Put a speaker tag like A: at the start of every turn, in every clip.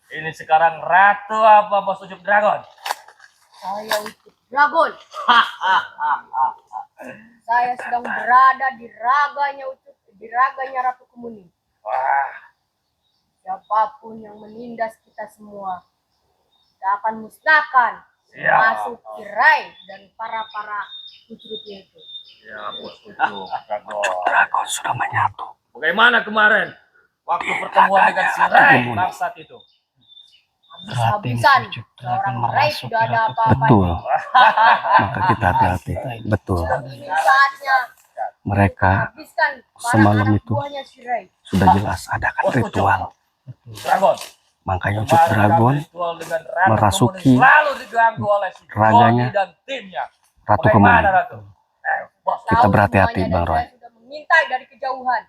A: Ini sekarang ratu apa bos Ucup Dragon?
B: Saya Ucup Dragon. Saya sedang berada di raganya Ratu Kemuning.
A: Wah,
B: Siapapun yang menindas kita semua, kita akan musnahkan.
A: Siap.
B: Masuk tirai dan para ucup-ucupnya itu.
A: ya bos Ucup Dragon.
C: Dragon sudah menyatu.
A: Bagaimana kemarin waktu pertemuan dengan si Rai bangsat itu?
B: Habis-habisan. Seorang Rai tidak ada apa-apanya.
C: Betul. Maka kita hati-hati. Betul.
B: Saatnya
C: Mereka
B: habiskan para
C: semalam
B: anak
C: itu
B: buahnya si Rai.
C: sudah jelas adakan ritual.
A: Dragon.
C: Makanya Ucup Dragon
A: Ritual dengan Ratu
C: merasuki
A: Kemuning selalu diganggu oleh si
C: raganya
A: Johnny dan timnya.
C: Ratu
A: Bagaimana,
C: Kemuning.
A: Ratu? Bos.
C: Kita
B: Tahu
C: berhati-hati,
B: semuanya,
C: Bang
B: dan
C: Roy.
B: saya sudah mengintai dari kejauhan.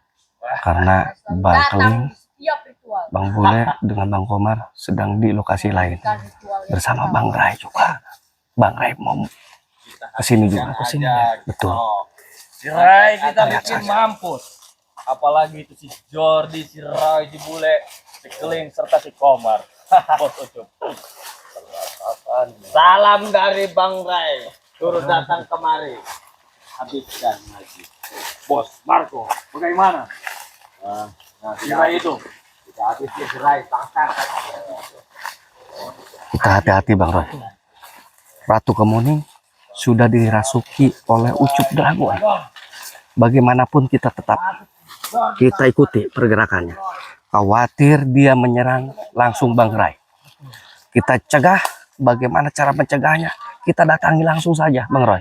C: Karena
B: Saya selalu
C: Bang
B: datang
C: Keling,
B: di setiap ritual.
C: Bang Bule dengan Bang Komar sedang di lokasi lain
B: Bukan ritual yang
C: bersama
B: pertama.
C: Bang Rai juga. Bang Rai mau kesini juga. Betul.
A: Si Rai kita bikin mampus. Apalagi itu si Jordi, si Rai, si Bule, si Keling, serta si Komar. Bos Ucup.
D: Salam dari Bang Rai, turut datang kemari. Habiskan lagi.
A: Bos Marco, bagaimana? Si Rai itu.
D: Kita habiskan si Rai, tangkap.
C: Kita hati-hati Bang Roy. Ratu Kemuning sudah dirasuki oleh Ucup Dragon. Bagaimanapun kita ikuti pergerakannya. Khawatir dia menyerang langsung Bang Rai. Kita cegah, bagaimana cara mencegahnya? Kita datangi langsung saja Bang Roy.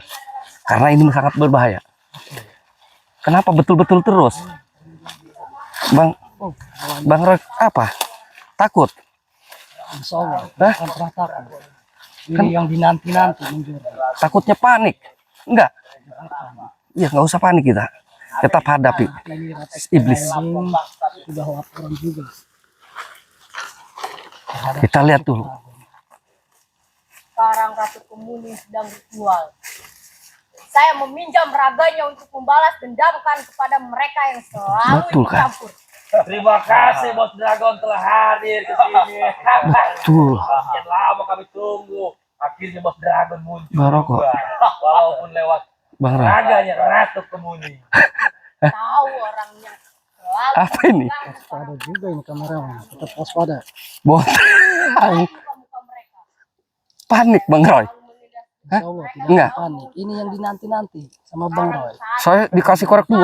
C: Karena ini sangat berbahaya. Kenapa betul-betul terus? Bang Roy apa? Takut?
E: Insya Allah,
C: Hah?
E: akan pernah takut. Ini yang dinanti-nanti menjadi.
C: Takutnya panik? Enggak. Ya nggak usah panik kita. Tetap hadapi
E: Ini Ratu
C: iblis.
E: Kemuning sudah laporan juga.
C: Kita lihat dulu.
B: Sekarang Ratu Kemuning sedang ritual. Saya meminjam raganya untuk membalas dendamkan kepada mereka yang selalu
C: Betul,
B: ikut
C: kan?
B: campur.
A: Terima kasih Bos Dragon telah hadir ke sini.
C: Betul.
A: Sekian lama kami tunggu. Akhirnya Bos Dragon muncul
C: Baroko.
A: juga. Walaupun lewat
C: Bang Rai.
A: raganya Ratu Kemuning.
B: Tahu orangnya selalu
C: Apa ini?
B: mengganggu
E: Waspada juga ini kamerawan, tetap waspada.
C: Bontang.
B: muka-muka mereka.
C: Panik Bang Roy.
B: Selalu menindas.
E: Insya Allah tidak
C: Enggak.
E: panik. Ini yang dinanti-nanti sama Bang Roy.
C: Saya dikasih korek 2.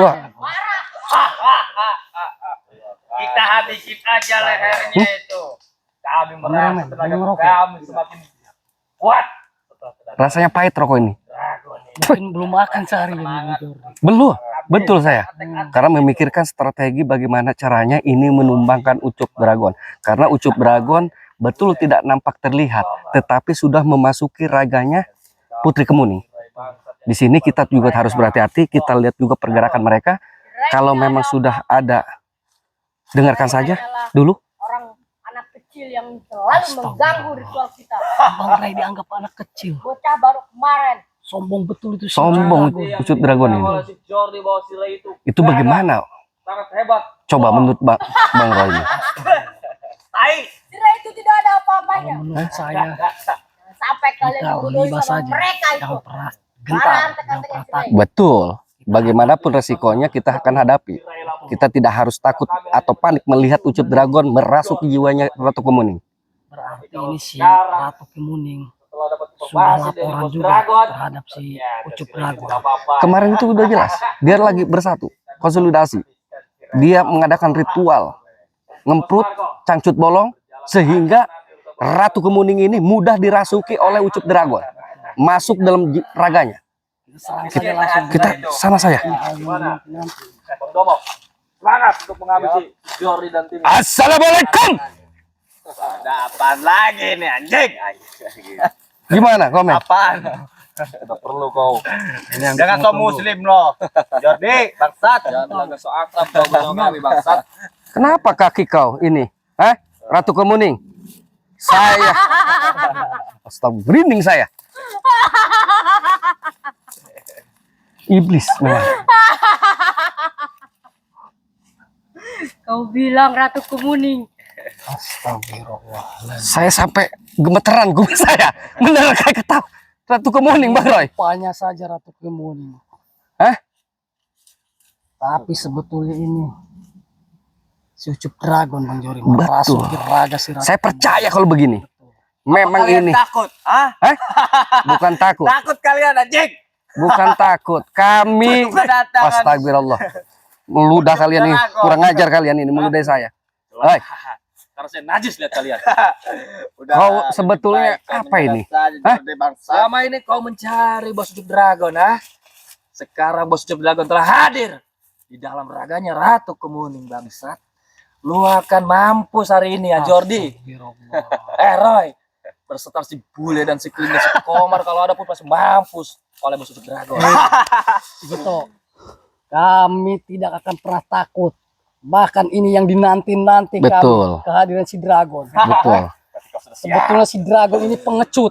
A: Kita habisin aja lehernya itu. Kami merasa tenaga kami semakin kuat.
C: Rasanya pahit rokok ini.
E: Mungkin belum makan sehari ini.
C: Belum. Betul saya. Karena memikirkan strategi bagaimana caranya ini menumbangkan Ucup Dragon. Karena Ucup Dragon betul tidak nampak terlihat, tetapi sudah memasuki raganya Putri Kemuning. Di sini kita juga harus berhati-hati. Kita lihat juga pergerakan mereka. Kalau memang sudah ada, dengarkan saja dulu.
B: Orang anak kecil yang selalu mengganggu ritual kita.
E: Bang Rai dianggap anak kecil.
B: Bocah baru kemarin.
E: Sombong betul itu. si
C: Sombong
E: Dragon.
C: Ucup Dragon ini.
A: Si Jordi bawa si Ray
C: Itu bagaimana?
A: sangat hebat.
C: Coba menurut Bang Roy ini.
A: Tai.
B: Si Rai itu tidak ada apa-apanya.
E: Menurut saya,
B: Sampai kalian
E: kita
B: bodohi
E: libas
B: sama
E: saja.
B: mereka itu.
E: Jangan pernah
B: Marah
E: gentar, jangan
B: antek-anteknya
E: pernah
B: si Rai.
E: takut.
C: Betul. Bagaimanapun resikonya kita akan hadapi. Kita tidak harus takut atau panik melihat Ucup Dragon merasuki jiwanya Ratu Kemuning.
E: Berarti ini si Ratu Kemuning
A: Setelah dapat
E: sudah
A: informasi dari
E: laporan
A: Bos
E: juga
A: Dragon.
E: terhadap si Ucup Dragon.
C: Kemarin itu udah jelas. Dia lagi bersatu, konsolidasi. Dia mengadakan ritual, ngemprut, cangcut bolong, sehingga Ratu Kemuning ini mudah dirasuki oleh Ucup Dragon. Masuk dalam raganya. Kita sama saya.
A: Gimana? Bang Domo, semangat untuk menghabisi Jordi dan tim.
C: Assalamualaikum.
D: Ada apaan lagi nih anjing?
C: Gimana komen?
D: Apaan?
A: Tidak perlu kau.
D: Jangan so muslim loh. Jordi, bangsat.
A: Jangan so akrab kau bersama kami bangsat.
C: Kenapa kaki kau ini? Hah? Ratu Kemuning? Saya. Astaga, merinding saya. Iblis memang.
B: Kau bilang Ratu Kemuning.
E: Astagfirullah.
C: Saya sampai gemeteran gue saya mendengar kayak ketawa Ratu Kemuning, Bang Roy.
E: Rupanya saja Ratu Kemuning.
C: Hah?
E: Tapi sebetulnya ini si Ucup Dragon, Bang Jori,
C: Betul.
E: merasuki raga si Ratu.
C: Saya percaya kalau begini. Memang
D: Kalian
C: ini
D: takut? Ah?
C: bukan takut,
D: Takut kalian anjing.
C: bukan takut. Kami
D: Kedatangan
C: astagfirullah. Meludah kalian nih, kurang ajar kalian ini meludah saya. Hai,
A: Karena saya najis lihat kalian.
D: Udah,
C: kau
D: lebih
C: sebetulnya
D: baik kau
C: apa ini?
D: menyerah saja,
C: Hah?
D: Jordi bangsa.
A: Selama ini kau mencari Bos Ucup Dragon, ah? Sekarang Bos Ucup Dragon telah hadir di dalam raganya Ratu Kemuning, bangsat. Lu akan mampus hari ini ya, Jordi.
E: Astagfirullah.
A: Roy, berserta si Bule dan si Kling dan si Komar, kalau ada pun pasti mampus oleh Bos Ucup Dragon.
E: Gitu. Kami tidak akan pernah takut. Bahkan ini yang dinanti-nanti
C: Betul.
E: kami, kehadiran si Dragon.
C: betul,
E: Sebetulnya si Dragon ini pengecut.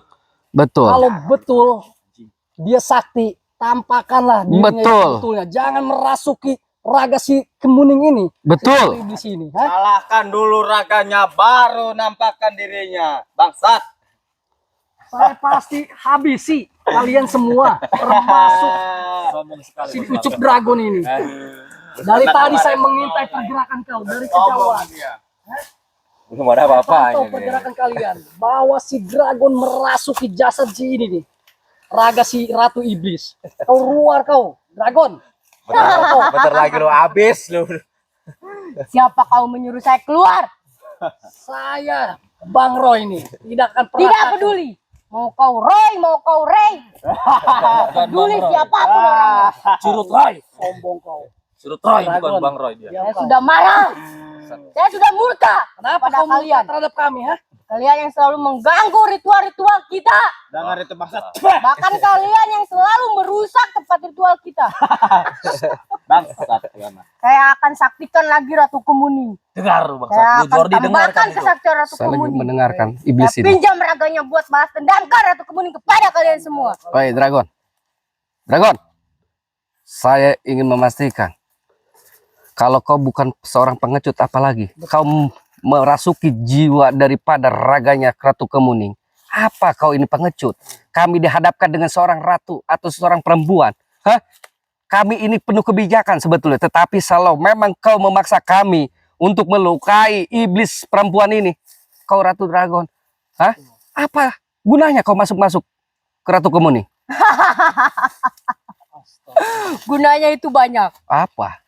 C: betul,
E: Kalau betul dia sakti, tampakkanlah dirinya yang
C: Betul.
E: sebetulnya. Jangan merasuki raga si Kemuning ini.
C: betul.
E: Di sini, ha?
D: Salahkan dulu raganya, baru nampakkan dirinya. Bangsat.
E: Saya pasti habisi kalian semua, termasuk
A: Sombong sekali.
E: si
A: Bos
E: Ucup Dragon ini. Dari tadi saya mengintai pergerakan kau dari kejauhan.
A: Belum ada apa-apa
E: Pantau pergerakan kalian bahwa si Dragon merasuki jasad si ini nih, raga si Ratu Iblis. Kau keluar kau, Dragon.
A: Bentar lagi lu habis lu.
B: Siapa kau menyuruh saya keluar?
E: Saya Bang Roy ini tidak akan pernah
B: Tidak
E: takut.
B: peduli. Mau kau Roy, mau kau Ray. Peduli siapapun orangnya.
A: Curut Roy.
E: Sombong kau.
A: Curut Roy, bukan
E: Dragon.
A: Bang Roy dia.
E: Ya,
B: Saya
E: kau.
B: sudah marah. Saya sudah murka.
E: Kenapa
B: pada
E: kau murka
B: kalian?
E: terhadap kami, ha?
B: Kalian yang selalu mengganggu ritual-ritual kita.
D: Dengar itu bangsat.
B: Bahkan kalian yang selalu merusak tempat ritual kita.
D: Bangsat.
B: Saya akan saktikan lagi Ratu Kemuning.
A: Dengar lu bangsa.
B: Saya
A: Lu
B: akan
A: Jordi dengarkan
B: tambahkan
A: itu.
B: kesaktian Ratu
C: Saya lagi
B: Kemuning.
C: mendengarkan iblis
B: Saya
C: ini.
B: pinjam raganya buat balas dendamkan Ratu Kemuning kepada kalian semua.
C: Oi, Dragon. Dragon. Saya ingin memastikan kalau kau bukan seorang pengecut, apalagi kau merasuki jiwa daripada raganya Ratu Kemuning. Apa kau ini pengecut? Kami dihadapkan dengan seorang ratu atau seorang perempuan. Hah? Kami ini penuh kebijakan sebetulnya. Tetapi kalau memang kau memaksa kami untuk melukai iblis perempuan ini, kau Ratu Dragon. Hah? Apa gunanya kau masuk-masuk ke Ratu Kemuning?
B: Gunanya itu banyak.
C: Apa?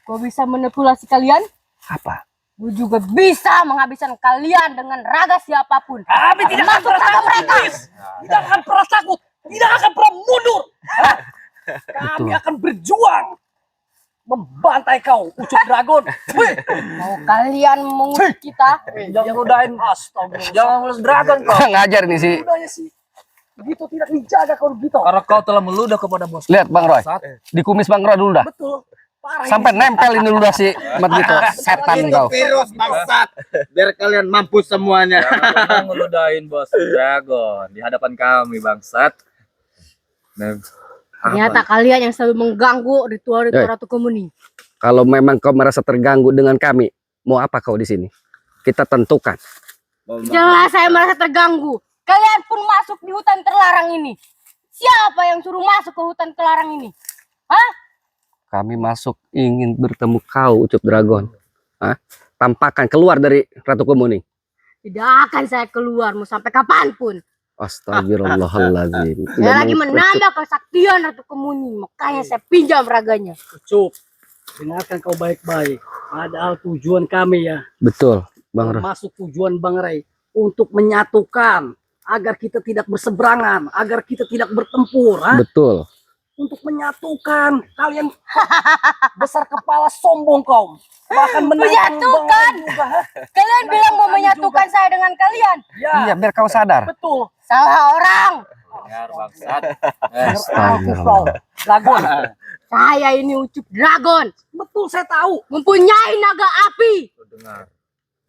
B: Kau bisa manipulasi kalian.
C: Apa?
B: Gue juga bisa menghabiskan kalian dengan raga siapapun.
E: Kami tidak akan pernah takut, iblis. Tidak akan pernah takut. Tidak akan pernah mundur. Hah? Kami
C: Betul.
E: akan berjuang membantai kau, Ucup Dragon. Wih.
B: Mau kalian mengusir kita?
E: Jangan udahin, astagfirullah.
A: Jangan mulus Dragon kau.
C: Ngajar ini sih.
E: Udahnya sih. Begitu tidak dijaga kau begitu.
A: Karena kau telah meludah kepada bos.
C: Lihat Bang Roy. Di kumis Bang Roy dulu dah.
E: Betul. Parah
C: Sampai nempel ini udah si Mat gitu. Setan kau.
D: Virus bangsat. Biar kalian mampus semuanya.
A: Jangan ngeludahin bos Dragon di hadapan kami bangsat. Nah,
B: Ternyata kalian yang selalu mengganggu ritual-ritual Ratu Kemuning.
C: Kalau memang kau merasa terganggu dengan kami, mau apa kau di sini? Kita tentukan.
B: Jelas saya merasa terganggu. Kalian pun masuk di hutan terlarang ini. Siapa yang suruh masuk ke hutan terlarang ini? Hah?
C: Kami masuk ingin bertemu kau, Ucup Dragon. Hah? Tampakkan keluar dari Ratu Kemuning.
B: Tidak akan saya keluar mau sampai kapanpun.
C: Astagfirullahaladzim.
B: Saya lagi menambah kesaktian Ratu Kemuning. Makanya saya pinjam raganya.
E: Ucup, dengarkan kau baik-baik. Padahal tujuan kami ya,
C: Betul, Bang Roy.
E: termasuk tujuan Bang Ray, untuk menyatukan agar kita tidak berseberangan, agar kita tidak bertempur, ha?
C: Betul.
E: Untuk menyatukan kalian besar kepala sombong kau, bahkan menantang
B: Menyatukan?
E: Bang Ray juga, ha?
B: Kalian bilang mau menyatukan saya dengan kalian.
E: Ya,
C: Iya, biar kau sadar.
E: betul.
B: Salah orang.
A: dengar bangsat.
E: Kau, Dragon.
B: Saya ini Ucup Dragon.
E: Betul, saya tahu.
B: Mempunyai naga api.
A: Dengar.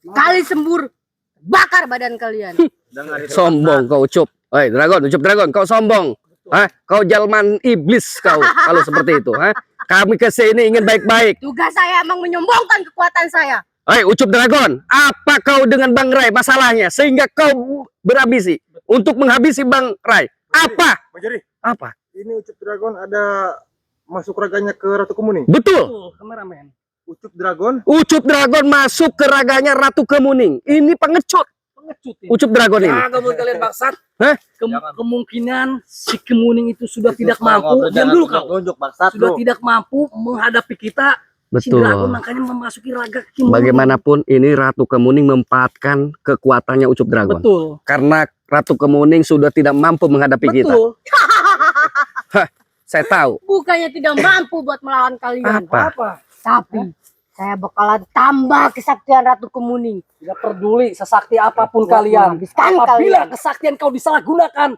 B: Kali sembur bakar badan kalian.
D: Dengar itu.
C: Sombong kau, Ucup. Oi, Dragon, Ucup Dragon, kau sombong. Hah? Kau jalman iblis kau kalau seperti itu, hah? Kami ke sini ingin baik-baik.
B: Tugas saya emang menyombongkan kekuatan saya.
C: Hei, Ucup Dragon, apa kau dengan Bang Rai masalahnya sehingga kau berambisi untuk menghabisi Bang Rai? Apa?
F: Bang Jari,
C: Apa?
F: ini Ucup Dragon ada masuk raganya ke Ratu Kemuning.
C: Betul.
E: Tuh, kameramen.
F: Ucup Dragon
C: Ucup Dragon masuk ke raganya Ratu Kemuning. Ini pengecut.
E: Pengecut ini.
C: Ucup Dragon ini.
A: Jaga mulut kalian bangsat.
C: Hah?
E: Kemungkinan si Kemuning itu sudah tidak mampu. Diam dulu kau.
D: Tunjuk bangsat
E: Sudah
D: lu.
E: tidak mampu menghadapi kita. Si
C: Betul.
E: Dragon makanya memasuki raga Kemuning.
C: Bagaimanapun ini Ratu Kemuning memanfaatkan kekuatannya Ucup Dragon.
E: Betul.
C: Karena Ratu Kemuning sudah tidak mampu menghadapi kita.
E: Betul.
C: Saya tahu.
B: Bukannya tidak mampu buat melawan kalian.
C: Apa?
E: Apa?
B: Tapi saya bakalan tambah kesaktian Ratu Kemuning.
E: Tidak peduli sesakti apapun
B: Buat
E: kalian.
B: menghabiskan
E: Apabila
B: kalian.
E: kesaktian kau disalahgunakan,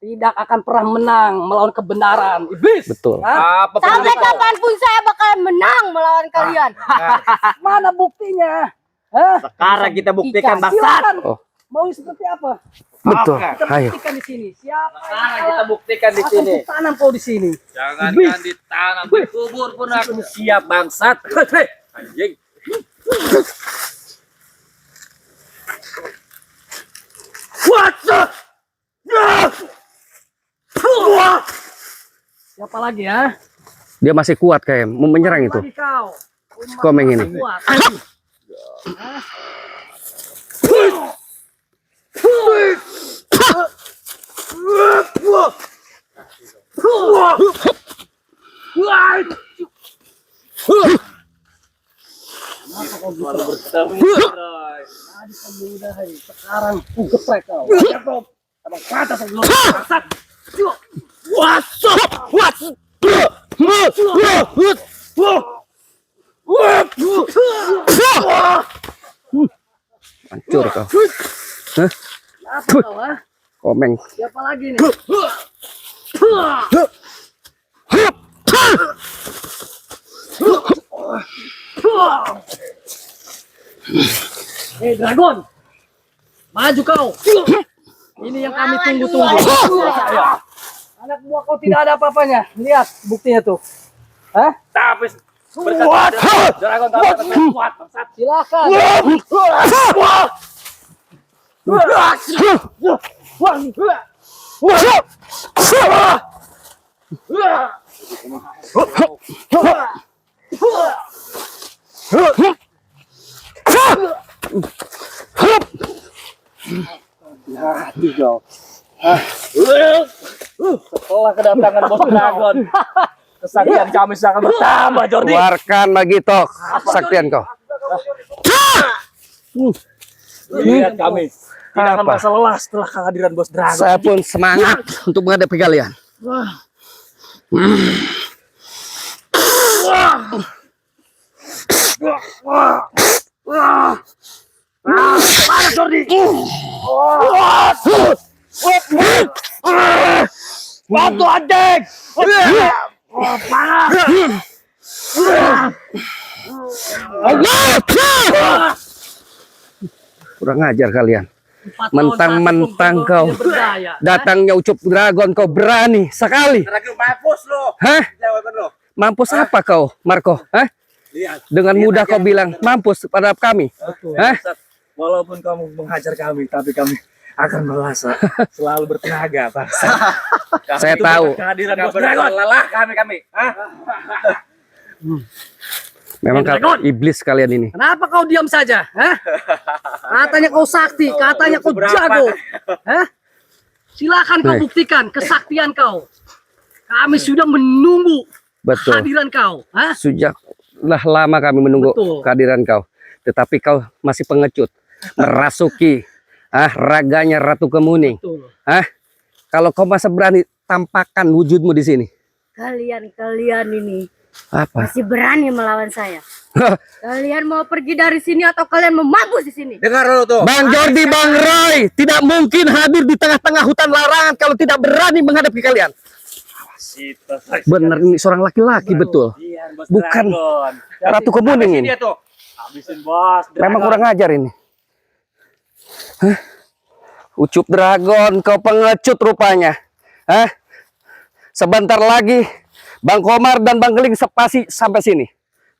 E: tidak akan pernah menang melawan kebenaran. Iblis.
C: Betul.
E: Hah?
A: Apa
B: Sampai kapanpun saya bakalan menang melawan kalian.
E: Mana buktinya? Hah?
D: Sekarang kita buktikan bangsat.
E: Silakan.
C: Oh.
E: Mau seperti apa?
C: Betul.
E: Kita
C: Ayo.
E: buktikan di sini. Siapa yang
D: Sekarang
E: salah,
D: kita buktikan di
E: akan
D: sini.
E: kutanam kau di sini.
A: Jangankan ditanam di kubur pun aku siap bangsat. Hei, anjing.
E: Siapa lagi ya?
C: Dia masih kuat kayak mau menyerang itu.
E: Lagi kau.
C: Komeng ini.
E: Kuat. Sekarang ku geprek kau. Kau abang kata sebelum bangsat.
C: Hancur kau.
E: Apa kau ah?
C: Komeng.
E: Siapa lagi nih? Hei Dragon, maju kau. Ini yang kami tunggu-tunggu. Anak buah kau tidak ada apa-apanya. Lihat buktinya tuh. Hah?
A: Tapi berkat Dragon tapi kuat bangsat.
E: Silakan.
A: Setelah kedatangan bos Dragon, kesaktian kami akan bertambah, Jordi.
C: Keluarkan lagi tok kesaktian kau.
A: Lihat kami. Tidak akan
C: Apa?
A: merasa lelah setelah kehadiran bos Dragon.
C: Saya pun semangat untuk menghadapi kalian.
A: Bantu anjing.
C: Kurang ajar kalian.
E: 4 tahun
C: Mentang-mentang
E: satu
C: kau
E: tidak berdaya.
C: datangnya Ucup Dragon kau berani sekali.
D: Lagi mampus lu.
C: Hah?
D: Jawaban lu.
C: Mampus apa kau, Marco? Hah?
D: Lihat.
C: Dengan mudah kau bilang mampus pada kami. Hah?
A: Walaupun kamu menghajar kami, tapi kami akan merasa selalu bertenaga, bangsa.
C: Saya tahu.
A: Kehadiran bos Dragon. Lelah kami.
C: Memang iblis kalian ini.
E: Kenapa kau diam saja? Hah? Katanya kau sakti, katanya kau jago. Hah? Silakan kau
C: Nih.
E: buktikan kesaktian kau. Kami sudah menunggu
C: Betul.
E: kehadiran kau. Hah?
C: Sudah lama kami menunggu
E: Betul.
C: kehadiran kau. Tetapi kau masih pengecut. Merasuki raganya Ratu Kemuning.
E: Betul.
C: Kalau kau masih berani tampakkan wujudmu di sini.
B: Kalian ini
C: Apa?
B: masih berani melawan saya. Kalian mau pergi dari sini atau kalian mau mampus di sini?
D: Dengar lu tuh.
C: Bang Jordi, Bang Roy, tidak mungkin hadir di tengah-tengah hutan larangan kalau tidak berani menghadapi kalian. Benar, ini seorang laki-laki betul. Bukan Ratu Kemuning ini.
D: Dia tuh.
A: Habisin bos.
C: Memang kurang ajar ini. Hah? Ucup Dragon, kau pengecut rupanya. Hah? Sebentar lagi Bang Komar dan Bang Geling sepasi sampai sini.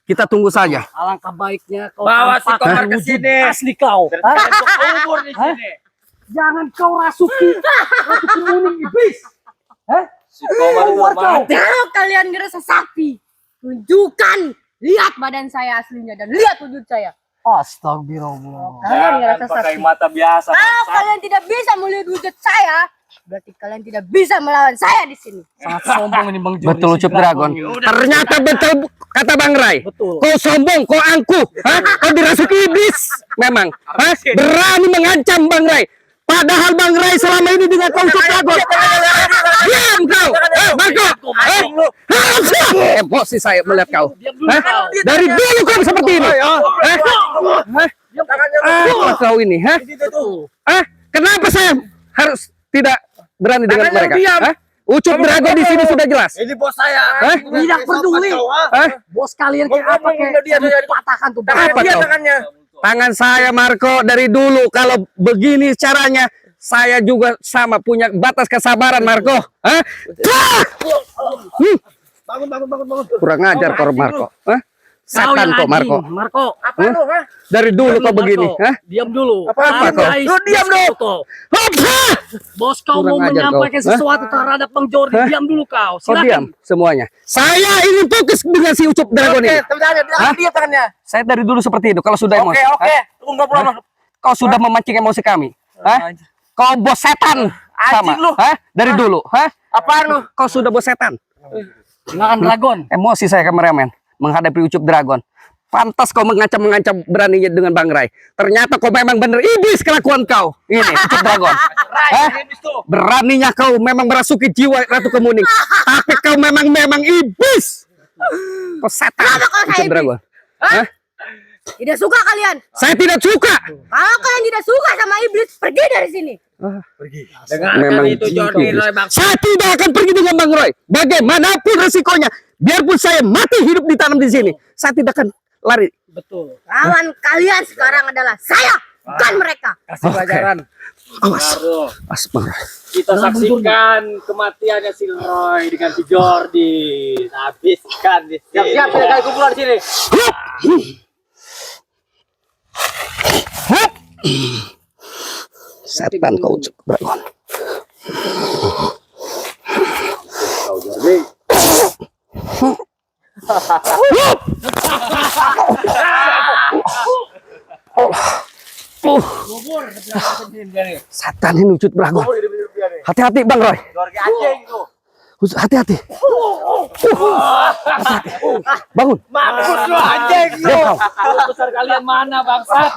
C: Kita tunggu saja.
E: Alangkah baiknya kau
D: Bawa si
E: tampakkan
D: Komar ke
E: wujud
D: sini.
E: asli kau. Hah?
D: Umur di sini.
E: Jangan kau rasuki ratu kemuning iblis. Hah?
A: Si Komar itu
E: Keluar kau.
B: Kalau kalian ngerasa sakti, tunjukkan. Lihat badan saya aslinya dan lihat wujud saya.
E: Astagfirullah.
B: Kalian ngerasa
A: pakai
B: sakti.
A: mata biasa.
B: Kalau kalian tidak bisa melihat wujud saya, berarti kalian tidak bisa melawan saya di sini.
E: Sangat sombong ini Bang Jordi.
C: Betul
E: si
C: Ucup Dragon. Ternyata betul kata Bang Rai.
E: Betul.
C: Kau sombong, kau angkuh. Hah? Kau dirasuki iblis. Memang. Hah? Berani mengancam Bang Rai. Padahal Bang Rai selama ini dengan kau Ucup Dragon. Diam kau. Marco. Emosi saya melihat kau. Hah? Dari dulu kau seperti ini. Hah? Apa kau ini? Hah? Hah? Kenapa saya harus tidak berani dengan mereka? Hah? Ucup Dragon di sini sudah jelas.
D: Ini bos saya.
C: Hah?
E: Tidak peduli.
C: Hah?
E: Bos kalian kayak apa kayak patahkan tuh.
C: Apa kau? Tangan saya Marco dari dulu kalau begini caranya saya juga sama punya batas kesabaran Marco. Hah?
F: Bangun.
C: Kurang ajar kau Marco. Hah?
E: Kau
C: Setan
E: yang
C: kau Marco.
E: anjing, Marco.
F: Apa
C: Hah?
F: lu, ha?
C: Dari dulu kau
E: Marco,
C: begini. Hah?
E: Diam dulu.
C: Apa kau?
E: Lu diam dulu. Bos kau
C: Kurang
E: mau
C: ajar
E: menyampaikan
C: kau. Hah?
E: sesuatu terhadap Bang Jordi.
C: Hah?
E: Diam dulu kau.
C: Kau diam
E: Silakan.
C: semuanya. Saya ingin fokus dengan si Ucup Dragon ini. Hah?
F: Dia tangannya.
C: Saya dari dulu seperti itu. Kalau sudah emosi.
F: Oke.
C: Hah?
F: Tunggu pulang.
C: Kau sudah memancing emosi kami. Hah? Kau bos setan. Sama.
F: Anjing lu.
C: Hah? Dari dulu. Hah?
F: Apaan lu?
C: Kau sudah bos setan.
E: Silakan Dragon.
C: Emosi saya kameramen menghadapi Ucup Dragon. Pantas kau mengancam beraninya dengan Bang Rai. Ternyata kau memang bener iblis kelakuan kau. Ini Ucup Dragon. Hah? Beraninya kau memang merasuki jiwa Ratu Kemuning. Tapi kau memang iblis. Kau setan.
B: Kenapa kau saya
C: Ucup Dragon. Hah?
B: Tidak suka kalian?
C: Saya tidak suka.
B: Kalau kalian tidak suka sama iblis, pergi dari sini.
D: Dengarkan
C: Memang
D: itu Jordi
C: iblis.
D: Roy Bang.
C: Saya tidak akan pergi dengan Bang Roy. Bagaimanapun resikonya. Biarpun saya mati hidup ditanam di sini. Saya tidak akan lari.
E: Betul.
B: Lawan kalian sekarang adalah saya, bukan mereka.
E: Kasih pelajaran.
C: Awas. Awas Bang Roy.
D: Kita saksikan kematiannya si Roy dengan si Jordi. Habiskan di sini.
F: Siap, kayak kumpulan di sini.
C: Hup. Setan kau Ucup Dragon. Setan ini Ucup Dragon. Hati-hati Bang Roy.
F: Jordi anjing itu.
C: Hati-hati. Hati-hati. Bangun.
F: Mampus lu anjing.
C: Diam kau.
D: Besar kalian mana bangsa?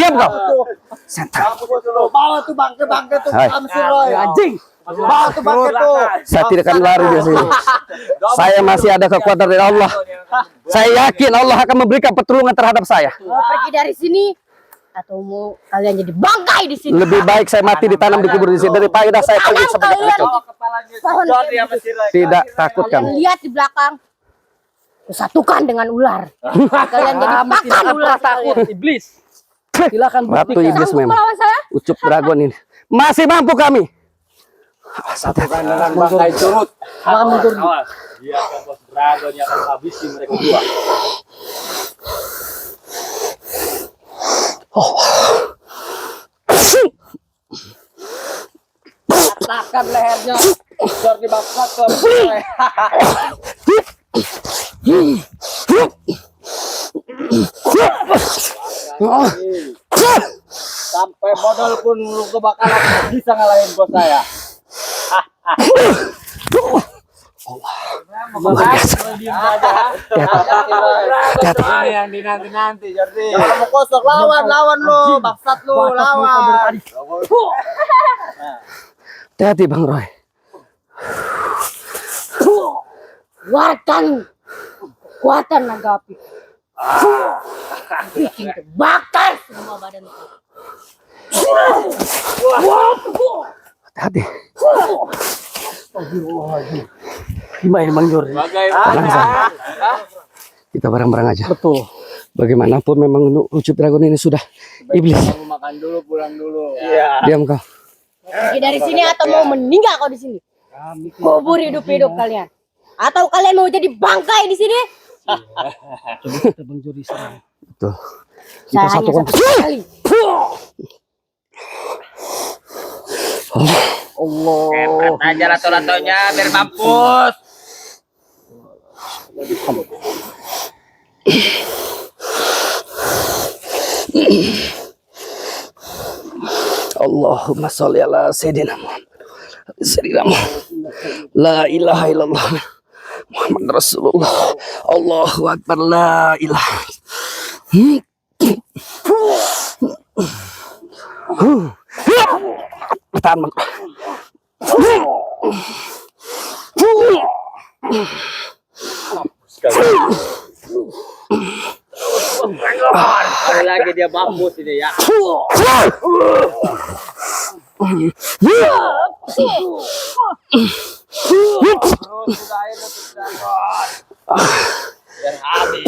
C: Diam kau. Setan.
F: Bawa tuh bangke tuh
C: Hai.
F: sama si Roy.
E: Anjing.
F: Bawa tuh bangke tuh.
C: Saya tidak akan lari di sini. Saya masih ada kekuatan dari Allah. Saya yakin Allah akan memberikan pertolongan terhadap saya.
B: Mau pergi dari sini atau mau kalian jadi bangkai di sini?
C: Lebih baik saya mati ditanam di kubur di sini daripada saya pergi
B: Kalian
C: sebagai
B: kalian
C: pengikut.
B: pohon
D: Jordi sama si Roy.
C: Tidak takut
B: kalian
C: kami.
B: lihat di belakang. Kesatukan dengan ular. Kalian jadi pakan ular
E: Takut
B: sekalian.
E: iblis. Silakan
C: Ratu
E: buktikan.
C: iblis
B: Sanggup
C: memang.
B: melawan saya?
C: Ucup Dragon ini. Masih mampu kami. Awas, hati-hati.
D: Dengan bangkai turut.
E: Silakan Bang Jordi.
D: Awas. Dia akan bos Dragon yang akan habisi mereka berdua.
E: Patahkan lehernya.
D: Jordi bangsat ke sampai modal pun lu kebakaran bisa ngalahin bos saya.
C: Hati-hati.
D: Ini yang dinanti-nanti Jordi.
F: Kalau mau kosong lawan lu, bangsat lu lawan.
C: Hati-hati Bang Roy.
B: Keluarkan kekuatan naga api. Bikin kebakar semua badan.
C: Hati-hati.
E: Gimana Bang Jordi?
D: Bagaimana?
C: Kita bareng-bareng aja.
E: Betul.
C: Bagaimanapun memang Ucup Dragon ini sudah iblis.
D: Kamu makan dulu, pulang dulu. Iya.
C: Diam kau.
B: Pergi dari sini atau mau meninggal kau di sini? Kubur hidup-hidup kalian. Atau kalian mau jadi bangkai di sini?
E: Coba kita Bang Jody serang.
C: Tuh.
B: Saya hanya
C: satukan.
B: satu kali.
D: Kepret aja lato-latonya biar mampus.
C: Allahumma sholli ala sayyidina Muhammad. Sayyidina Muhammad. La ilaha illallah. Muhammad Rasulullah. Allahu Akbar. La ilaha. Tahan, Bang.
D: Kalau lagi dia mampus ini ya. Biar habis.